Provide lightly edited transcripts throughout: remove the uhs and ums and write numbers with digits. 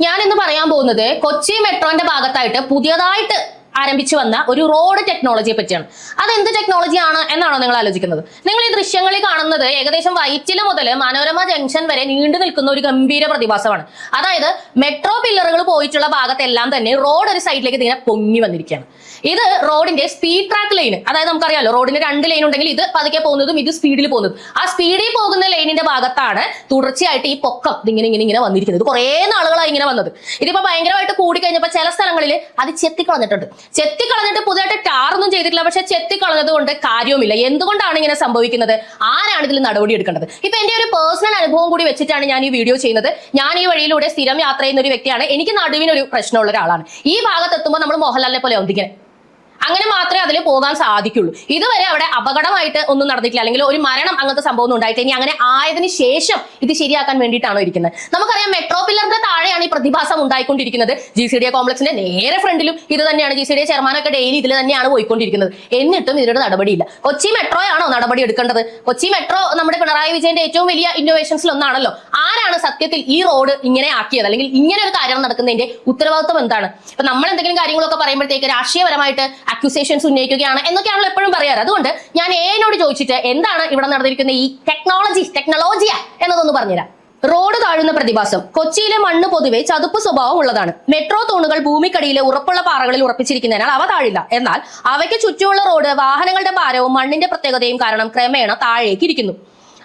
ഞാൻ ഇന്ന് പറയാൻ പോകുന്നത് കൊച്ചി മെട്രോന്റെ ഭാഗത്തായിട്ട് പുതിയതായിട്ട് ആരംഭിച്ചു വന്ന ഒരു റോഡ് ടെക്നോളജിയെ പറ്റിയാണ്. അത് എന്ത് ടെക്നോളജിയാണ് എന്നാണോ നിങ്ങൾ ആലോചിക്കുന്നത്? നിങ്ങൾ ഈ ദൃശ്യങ്ങളിൽ കാണുന്നത് ഏകദേശം വൈറ്റില മുതൽ മനോരമ ജംഗ്ഷൻ വരെ നീണ്ടു നിൽക്കുന്ന ഒരു ഗംഭീര പ്രതിഭാസമാണ്. അതായത് മെട്രോ പില്ലറുകൾ പോയിട്ടുള്ള ഭാഗത്തെല്ലാം തന്നെ റോഡ് ഒരു സൈഡിലേക്ക് ഇങ്ങനെ പൊങ്ങി വന്നിരിക്കുകയാണ്. ഇത് റോഡിന്റെ സ്പീഡ് ട്രാക്ക് ലൈൻ, അതായത് നമുക്കറിയാലോ റോഡിന് 2 ലൈൻ ഉണ്ടെങ്കിൽ ഇത് പതുക്കെ പോകുന്നതും ഇത് സ്പീഡിൽ പോകുന്നതും. ആ സ്പീഡിൽ പോകുന്ന ലൈനിന്റെ ഭാഗത്താണ് തുടർച്ചയായിട്ട് ഈ പൊക്കം ഇങ്ങനെ വന്നിരിക്കുന്നത്. കുറേ നാളുകളായി ഇങ്ങനെ വന്നത്. ഇതിപ്പോ ഭയങ്കരമായിട്ട് കൂടിക്കഴിഞ്ഞപ്പോൾ ചില സ്ഥലങ്ങളിൽ അത് ചെത്തിക്കളഞ്ഞിട്ടുണ്ട്. ചെത്തിക്കളഞ്ഞിട്ട് പുതിയതായിട്ട് ടാറൊന്നും ചെയ്തിട്ടില്ല, പക്ഷെ ചെത്തിക്കളഞ്ഞത് കൊണ്ട് കാര്യവുമില്ല. എന്തുകൊണ്ടാണ് ഇങ്ങനെ സംഭവിക്കുന്നത്? ആരാണ് ഇതിൽ നടപടി എടുക്കേണ്ടത്? ഇപ്പൊ എന്റെ ഒരു പേഴ്സണൽ അനുഭവം കൂടി വെച്ചിട്ടാണ് ഞാൻ ഈ വീഡിയോ ചെയ്യുന്നത്. ഞാൻ ഈ വഴിയിലൂടെ സ്ഥിരം യാത്ര ചെയ്യുന്ന ഒരു വ്യക്തിയാണ്. എനിക്ക് നടുവിനൊരു പ്രശ്നമുള്ള ഒരാളാണ്. ഈ ഭാഗത്ത് എത്തുമ്പോൾ നമ്മൾ മോഹൻലാലിനെ പോലെ ഒന്നിങ്ങനെ അങ്ങനെ മാത്രമേ അതിൽ പോകാൻ സാധിക്കുള്ളൂ. ഇതുവരെ അവിടെ അപകടമായിട്ട് ഒന്നും നടന്നിട്ടില്ല, അല്ലെങ്കിൽ ഒരു മരണം അങ്ങനത്തെ സംഭവം ഒന്നും ഉണ്ടായിട്ട് ഇനി അങ്ങനെ ആയതിനു ശേഷം ഇത് ശരിയാക്കാൻ വേണ്ടിയിട്ടാണോ ഇരിക്കുന്നത്? നമുക്കറിയാം മെട്രോ പില്ലറിന്റെ താഴെയാണ് ഈ പ്രതിഭാസം ഉണ്ടായിക്കൊണ്ടിരിക്കുന്നത്. GCDA കോംപ്ലക്സിന്റെ നേരെ ഫ്രണ്ടിലും ഇത് തന്നെയാണ്. GCDA ചെയർമാനൊക്കെ ഡെയിലി ഇതിൽ തന്നെയാണ് പോയിക്കൊണ്ടിരിക്കുന്നത്. എന്നിട്ടും ഇതിയുടെ നടപടിയില്ല. കൊച്ചി മെട്രോയാണോ നടപടി എടുക്കേണ്ടത്? കൊച്ചി മെട്രോ നമ്മുടെ പിണറായി വിജയന്റെ ഏറ്റവും വലിയ ഇന്നോവേഷൻസിൽ ഒന്നാണല്ലോ. ആരാണ് സത്യത്തിൽ ഈ റോഡ് ഇങ്ങനെ ആക്കിയത്, അല്ലെങ്കിൽ ഇങ്ങനെ ഒരു കാര്യം നടക്കുന്നതിന്റെ ഉത്തരവാദിത്വം എന്താണ്? ഇപ്പൊ നമ്മൾ എന്തെങ്കിലും കാര്യങ്ങളൊക്കെ പറയുമ്പോഴത്തേക്ക് രാഷ്ട്രീയപരമായിട്ട് അക്യൂസേഷൻസ് ഉന്നയിക്കുകയാണ് എന്നൊക്കെയാണല്ലോ എപ്പോഴും പറയാറ്. അതുകൊണ്ട് ഞാൻ എന്നോട് ചോദിച്ചിട്ട് എന്താണ് ഇവിടെ നടന്നിരിക്കുന്ന ഈ ടെക്നോളജിയാ എന്നതൊന്ന് പറഞ്ഞുതരാം. റോഡ് താഴുന്ന പ്രതിഭാസം. കൊച്ചിയിലെ മണ്ണ് പൊതുവെ ചതുപ്പ് സ്വഭാവം ഉള്ളതാണ്. മെട്രോ തൂണുകൾ ഭൂമിക്കടിയിലെ ഉറപ്പുള്ള പാറകളിൽ ഉറപ്പിച്ചിരിക്കുന്നതിനാൽ അവ താഴില്ല. എന്നാൽ അവയ്ക്ക് ചുറ്റുമുള്ള റോഡ് വാഹനങ്ങളുടെ ഭാരവും മണ്ണിന്റെ പ്രത്യേകതയും കാരണം ക്രമേണ താഴേക്ക് ഇരിക്കുന്നു.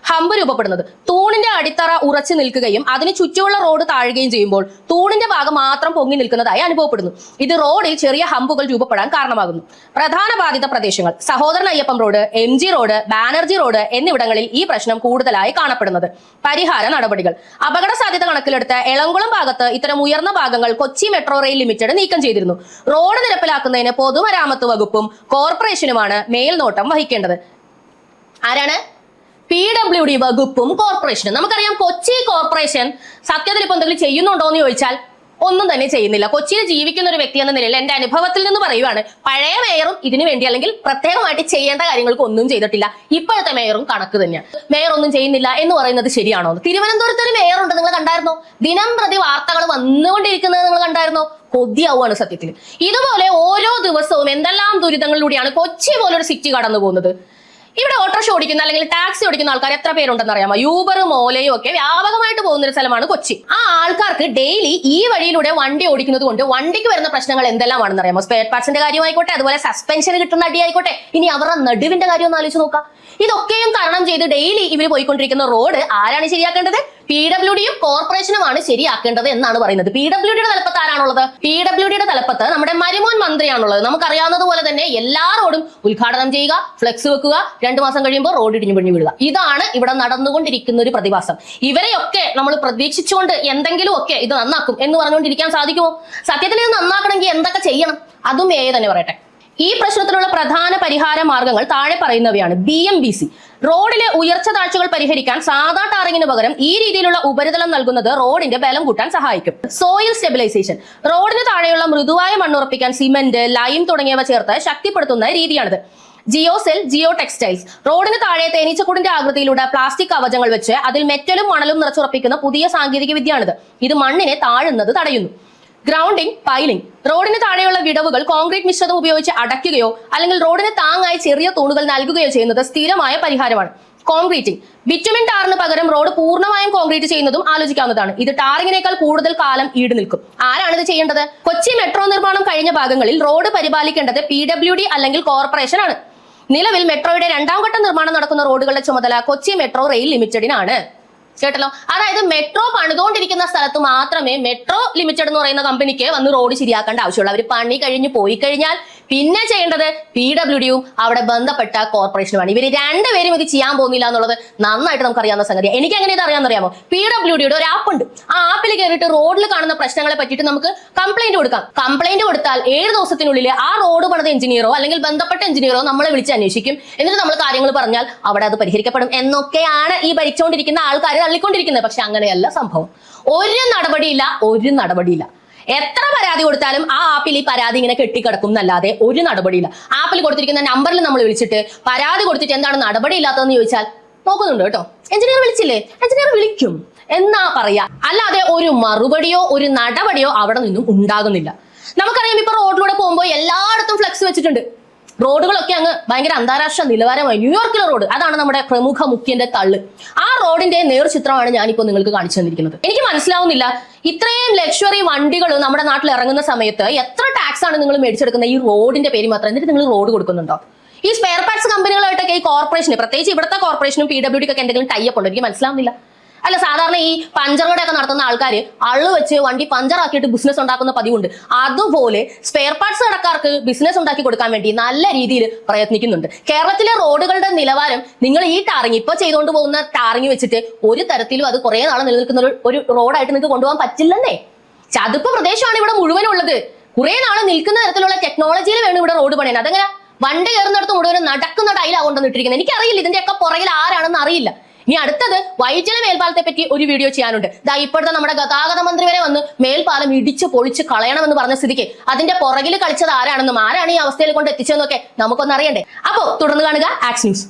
ഹമ്പ് രൂപപ്പെടുന്നത്. തൂണിന്റെ അടിത്തറ ഉറച്ചു നിൽക്കുകയും അതിന് ചുറ്റുമുള്ള റോഡ് താഴുകയും ചെയ്യുമ്പോൾ തൂണിന്റെ ഭാഗം മാത്രം പൊങ്ങി നിൽക്കുന്നതായി അനുഭവപ്പെടുന്നു. ഇത് റോഡിൽ ചെറിയ ഹമ്പുകൾ രൂപപ്പെടാൻ കാരണമാകുന്നു. പ്രധാന ബാധിത പ്രദേശങ്ങൾ: Sahodaran Ayyappan road, MG road, Banerjee road എന്നിവിടങ്ങളിൽ ഈ പ്രശ്നം കൂടുതലായി കാണപ്പെടുന്നത്. പരിഹാര നടപടികൾ: അപകട സാധ്യത കണക്കിലെടുത്ത് എളംകുളം ഭാഗത്ത് ഇത്തരം ഉയർന്ന ഭാഗങ്ങൾ കൊച്ചി മെട്രോ റെയിൽ ലിമിറ്റഡ് നീക്കം ചെയ്തിരുന്നു. റോഡ് നിരപ്പിലാക്കുന്നതിന് പൊതുമരാമത്ത് വകുപ്പും കോർപ്പറേഷനുമാണ് മേൽനോട്ടം വഹിക്കേണ്ടത്. ആരാണ്? PWD വകുപ്പും കോർപ്പറേഷനും. നമുക്കറിയാം കൊച്ചി കോർപ്പറേഷൻ സത്യത്തിൽ ഇപ്പൊ എന്തെങ്കിലും ചെയ്യുന്നുണ്ടോ എന്ന് ചോദിച്ചാൽ ഒന്നും തന്നെ ചെയ്യുന്നില്ല. കൊച്ചിയിൽ ജീവിക്കുന്ന ഒരു വ്യക്തി എന്ന നിലയിൽ എന്റെ അനുഭവത്തിൽ നിന്ന് പറയുവാണ്, പഴയ മേയറും ഇതിനു വേണ്ടി അല്ലെങ്കിൽ പ്രത്യേകമായിട്ട് ചെയ്യേണ്ട കാര്യങ്ങൾക്ക് ഒന്നും ചെയ്തിട്ടില്ല. ഇപ്പോഴത്തെ മേയറും കണക്ക് തന്നെയാണ്. മേയർ ഒന്നും ചെയ്യുന്നില്ല എന്ന് പറയുന്നത് ശരിയാണോ? തിരുവനന്തപുരത്ത് ഒരു മേയറുണ്ട്, നിങ്ങൾ കണ്ടായിരുന്നോ? ദിനം പ്രതി വാർത്തകൾ വന്നുകൊണ്ടിരിക്കുന്നത് നിങ്ങൾ കണ്ടായിരുന്നോ? കൊതിയാവുകയാണ് സത്യത്തിൽ. ഇതുപോലെ ഓരോ ദിവസവും എന്തെല്ലാം ദുരിതങ്ങളിലൂടെയാണ് കൊച്ചി പോലൊരു സിറ്റി കടന്നു പോകുന്നത്. ഇവിടെ ഓട്ടോറിക്ഷ ഓടിക്കുന്ന അല്ലെങ്കിൽ ടാക്സി ഓടിക്കുന്ന ആൾക്കാർ എത്ര പേരുണ്ടെന്ന് അറിയാമോ? യൂബറും ഓലയും ഒക്കെ വ്യാപകമായിട്ട് പോകുന്ന ഒരു സ്ഥലമാണ് കൊച്ചി. ആ ആൾക്കാർക്ക് ഡെയിലി ഈ വഴിയിലൂടെ വണ്ടി ഓടിക്കുന്നത് കൊണ്ട് വണ്ടിക്ക് വരുന്ന പ്രശ്നങ്ങൾ എന്തെല്ലാമാണെന്ന് അറിയാമോ? സ്പെയർ പാർട്സിന്റെ കാര്യമായിക്കോട്ടെ, അതുപോലെ സസ്പെൻഷന് കിട്ടുന്ന അടി ആയിക്കോട്ടെ, ഇനി അവരുടെ നടുവിന്റെ കാര്യം ഒന്ന് ആലോചിച്ച് നോക്കാം. ഇതൊക്കെയും തരണം ചെയ്ത് ഡെയിലി ഇവർ പോയിക്കൊണ്ടിരിക്കുന്ന റോഡ് ആരാണ് ശരിയാക്കേണ്ടത്? PWDയും കോർപ്പറേഷനുമാണ് ശരിയാക്കേണ്ടത് എന്നാണ് പറയുന്നത്. PWDയുടെ തലപ്പത്ത് ആരാണുള്ളത്? PWDയുടെ തലപ്പത്ത് നമ്മുടെ മരുമോൻ മന്ത്രിയാണുള്ളത്. നമുക്കറിയാവുന്നതുപോലെ തന്നെ എല്ലാ റോഡും ഉദ്ഘാടനം ചെയ്യുക, ഫ്ലെക്സ് വെക്കുക, 2 മാസം കഴിയുമ്പോൾ റോഡ് ഇടിഞ്ഞു പിടിഞ്ഞു വിടുക. ഇതാണ് ഇവിടെ നടന്നുകൊണ്ടിരിക്കുന്ന ഒരു പ്രതിഭാസം. ഇവരെയൊക്കെ നമ്മൾ പ്രതീക്ഷിച്ചുകൊണ്ട് എന്തെങ്കിലും ഒക്കെ ഇത് നന്നാക്കും എന്ന് പറഞ്ഞുകൊണ്ടിരിക്കാൻ സാധിക്കുമോ? സത്യത്തിൽ ഇത് നന്നാക്കണമെങ്കിൽ എന്തൊക്കെ ചെയ്യണം? അതും തന്നെ പറയട്ടെ. ഈ പ്രശ്നത്തിനുള്ള പ്രധാന പരിഹാര മാർഗങ്ങൾ താഴെ പറയുന്നവയാണ്. BMBC റോഡിലെ ഉയർച്ച താഴ്ചകൾ പരിഹരിക്കാൻ സാധാ ടാറിങ്ങിന് പകരം ഈ രീതിയിലുള്ള ഉപരിതലം നൽകുന്നത് റോഡിന്റെ ബലം കൂട്ടാൻ സഹായിക്കും. സോയിൽ സ്റ്റെബിലൈസേഷൻ റോഡിന് താഴെയുള്ള മൃദുവായ മണ്ണുറപ്പിക്കാൻ സിമന്റ്, ലൈം തുടങ്ങിയവ ചേർത്ത് ശക്തിപ്പെടുത്തുന്ന രീതിയാണിത്. ജിയോസെൽ, ജിയോ ടെക്സ്റ്റൈൽസ് റോഡിന് താഴെ തേനീച്ചക്കൂടിന്റെ ആകൃതിയിലൂടെ പ്ലാസ്റ്റിക് കവചങ്ങൾ വെച്ച് അതിൽ മെറ്റലും മണലും നിറച്ചുറപ്പിക്കുന്ന പുതിയ സാങ്കേതിക വിദ്യയാണിത്. ഇത് മണ്ണിനെ താഴുന്നത് തടയുന്നു. ഗ്രൗണ്ടിംഗ്, പൈലിംഗ് റോഡിന് താഴെയുള്ള വിടവുകൾ കോൺക്രീറ്റ് മിശ്രിതം ഉപയോഗിച്ച് അടയ്ക്കുകയോ അല്ലെങ്കിൽ റോഡിന് താങ്ങായി ചെറിയ തൂണുകൾ നൽകുകയോ ചെയ്യുന്നത് സ്ഥിരമായ പരിഹാരമാണ്. കോൺക്രീറ്റിംഗ് ബിറ്റുമിൻ ടാറിന് പകരം റോഡ് പൂർണ്ണമായും കോൺക്രീറ്റ് ചെയ്യുന്നതും ആലോചിക്കാവുന്നതാണ്. ഇത് ടാറിങ്ങിനേക്കാൾ കൂടുതൽ കാലം ഈട് നിൽക്കും. ആരാണ് ഇത് ചെയ്യേണ്ടത്? കൊച്ചി മെട്രോ നിർമ്മാണം കഴിഞ്ഞ ഭാഗങ്ങളിൽ റോഡ് പരിപാലിക്കേണ്ടത് PWD അല്ലെങ്കിൽ കോർപ്പറേഷൻ ആണ്. നിലവിൽ മെട്രോയുടെ 2ാം ഘട്ട നിർമ്മാണം നടക്കുന്ന റോഡുകളുടെ ചുമതല കൊച്ചി മെട്രോ റെയിൽ ലിമിറ്റഡിനാണ്. കേട്ടല്ലോ? അതായത് മെട്രോ പണിതുകൊണ്ടിരിക്കുന്ന സ്ഥലത്ത് മാത്രമേ മെട്രോ ലിമിറ്റഡ് എന്ന് പറയുന്ന കമ്പനിക്ക് വന്ന് റോഡ് ശരിയാക്കേണ്ട ആവശ്യമുള്ളൂ. അവർ പണി കഴിഞ്ഞ് പോയി കഴിഞ്ഞാൽ പിന്നെ ചെയ്യേണ്ടത് PWDയും അവിടെ ബന്ധപ്പെട്ട കോർപ്പറേഷനുമാണ്. ഇവർ രണ്ടുപേരും ഇത് ചെയ്യാൻ പോകുന്നില്ല എന്നുള്ളത് നന്നായിട്ട് നമുക്ക് അറിയാവുന്ന സംഗതിയാണ്. എനിക്ക് എങ്ങനെ ഇത് അറിയാമെന്നറിയാമോ? PWDയുടെ ഒരു ആപ്പ് ഉണ്ട്. ആ ആപ്പിൽ കയറിയിട്ട് റോഡിൽ കാണുന്ന പ്രശ്നങ്ങളെ പറ്റിയിട്ട് നമുക്ക് കംപ്ലൈന്റ് കൊടുക്കാം. കംപ്ലൈന്റ് കൊടുത്താൽ 7 ദിവസത്തിനുള്ളിൽ ആ റോഡ് പണിത എഞ്ചിനീയറോ അല്ലെങ്കിൽ ബന്ധപ്പെട്ട എഞ്ചിനീയറോ നമ്മളെ വിളിച്ച് അന്വേഷിക്കും. എന്നിട്ട് നമ്മൾ കാര്യങ്ങൾ പറഞ്ഞാൽ അവിടെ അത് പരിഹരിക്കപ്പെടും എന്നൊക്കെയാണ് ഈ ഭരിച്ചുകൊണ്ടിരിക്കുന്ന ആൾക്കാർ തള്ളിക്കൊണ്ടിരിക്കുന്നത്. പക്ഷെ അങ്ങനെയല്ല സംഭവം. ഒരു നടപടിയില്ല. എത്ര പരാതി കൊടുത്താലും ആ ആപ്പിൽ ഈ പരാതി ഇങ്ങനെ കെട്ടിക്കിടക്കും എന്നല്ലാതെ ഒരു നടപടിയില്ല. ആപ്പിൽ കൊടുത്തിരിക്കുന്ന നമ്പറിൽ നമ്മൾ വിളിച്ചിട്ട് പരാതി കൊടുത്തിട്ട് എന്താണ് നടപടി ഇല്ലാത്തതെന്ന് ചോദിച്ചാൽ നോക്കുന്നുണ്ട് കേട്ടോ. എഞ്ചിനീയർ വിളിച്ചില്ലേ? എഞ്ചിനീയർ വിളിക്കും. എന്നാ പറയാ. അല്ലാതെ ഒരു മറുപടിയോ ഒരു നടപടിയോ അവിടെ നിന്നും ഉണ്ടാകുന്നില്ല. നമുക്കറിയാം, ഇപ്പൊ റോഡിലൂടെ പോകുമ്പോൾ എല്ലായിടത്തും ഫ്ലെക്സ് വെച്ചിട്ടുണ്ട്. റോഡുകളൊക്കെ അങ്ങ് ഭയങ്കര അന്താരാഷ്ട്ര നിലവാരമായി. ന്യൂയോർക്കിലെ റോഡ്, അതാണ് നമ്മുടെ പ്രമുഖ മുഖ്യന്റെ തള്ള്. ആ റോഡിന്റെ നേർചിത്രമാണ് ഞാനിപ്പോ നിങ്ങൾക്ക് കാണിച്ചു തന്നിരിക്കുന്നത്. എനിക്ക് മനസ്സിലാവുന്നില്ല, ഇത്രയും ലക്ഷറി വണ്ടികൾ നമ്മുടെ നാട്ടിൽ ഇറങ്ങുന്ന സമയത്ത് എത്ര ടാക്സ് ആണ് നിങ്ങൾ മേടിച്ചെടുക്കുന്നത് ഈ റോഡിന്റെ പേര് മാത്രം? എന്നിട്ട് നിങ്ങൾ റോഡ് കൊടുക്കുന്നുണ്ടോ? ഈ സ്പെയർ പാർട്സ് കമ്പനികളായിട്ടൊക്കെ ഈ കോർപ്പറേഷന്, പ്രത്യേകിച്ച് ഇവിടുത്തെ കോർപ്പറേഷനും PWD ഒക്കെ എന്തെങ്കിലും ടൈപ്പ് ഉണ്ടോ? എനിക്ക് മനസ്സിലാവുന്നില്ല. അല്ല, സാധാരണ ഈ പഞ്ചറുകളുടെ ഒക്കെ നടത്തുന്ന ആൾക്കാർ അള്ളു വെച്ച് വണ്ടി പഞ്ചറാക്കിയിട്ട് ബിസിനസ് ഉണ്ടാക്കുന്ന പതിവുണ്ട്. അതുപോലെ സ്പെയർ പാർട്സ് കടക്കാർക്ക് ബിസിനസ് ഉണ്ടാക്കി കൊടുക്കാൻ വേണ്ടി നല്ല രീതിയിൽ പ്രയത്നിക്കുന്നുണ്ട്. കേരളത്തിലെ റോഡുകളുടെ നിലവാരം നിങ്ങൾ ഈ ടാറിങ് ഇപ്പൊ ചെയ്തുകൊണ്ട് പോകുന്ന ടാറിങ് വെച്ചിട്ട് ഒരു തരത്തിലും അത് കുറെ നാൾ നിലനിൽക്കുന്ന ഒരു റോഡായിട്ട് നിങ്ങൾക്ക് കൊണ്ടുപോകാൻ പറ്റില്ലെന്നേ. ചതുപ്പ് പ്രദേശമാണ് ഇവിടെ മുഴുവനും ഉള്ളത്. കുറെ നാൾ നിൽക്കുന്ന തരത്തിലുള്ള ടെക്നോളജിയിൽ വേണം ഇവിടെ റോഡ് പണിയാൻ. അതങ്ങനെ വണ്ടി കയറുന്നിടത്ത് മുഴുവനും നടക്കുന്ന ടൈലാണ് കൊണ്ടുവന്നിട്ടിരിക്കുന്നത്. എനിക്കറിയില്ല ഇതിന്റെയൊക്കെ പുറകിൽ ആരാണെന്ന് അറിയില്ല. ഇനി അടുത്തത് വൈറ്റില മേൽപ്പാലത്തെ പറ്റി ഒരു വീഡിയോ ചെയ്യാനുണ്ട്. ഇപ്പോഴത്തെ നമ്മുടെ ഗതാഗത മന്ത്രി വരെ വന്ന് മേൽപ്പാലം ഇടിച്ച് പൊളിച്ച് കളയണമെന്ന് പറഞ്ഞ സ്ഥിതിക്ക് അതിന്റെ പുറകിൽ കളിച്ചത് ആരാണെന്നും ആരാണ് ഈ അവസ്ഥയിൽ കൊണ്ട് എത്തിച്ചതെന്നൊക്കെ നമുക്കൊന്ന് അറിയണ്ടേ. അപ്പോ തുടർന്ന് കാണുക ആക്സ് ന്യൂസ്.